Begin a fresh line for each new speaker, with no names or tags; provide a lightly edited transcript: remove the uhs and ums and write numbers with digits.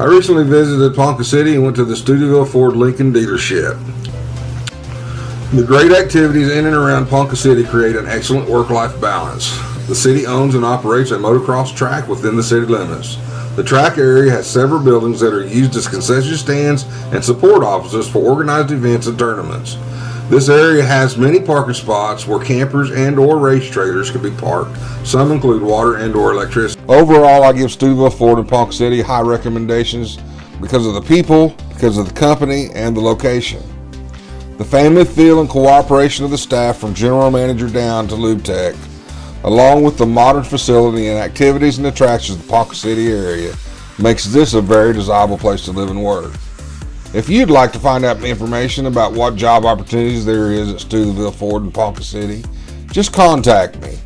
I recently visited Ponca City and went to the Stuteville Ford Lincoln dealership. The great activities in and around Ponca City create an excellent work-life balance. The city owns and operates a motocross track within the city limits. The track area has several buildings that are used as concession stands and support offices for organized events and tournaments. This area has many parking spots where campers and or race trailers can be parked. Some include water and or electricity. Overall, I give Stuteville Ford in Ponca City high recommendations because of the people, because of the company, and the location. The family feel and cooperation of the staff from general manager down to lube tech, along with the modern facility and activities and attractions of the Ponca City area, makes this a very desirable place to live and work. If you'd like to find out information about what job opportunities there is at Stuteville Ford in Ponca City, just contact me.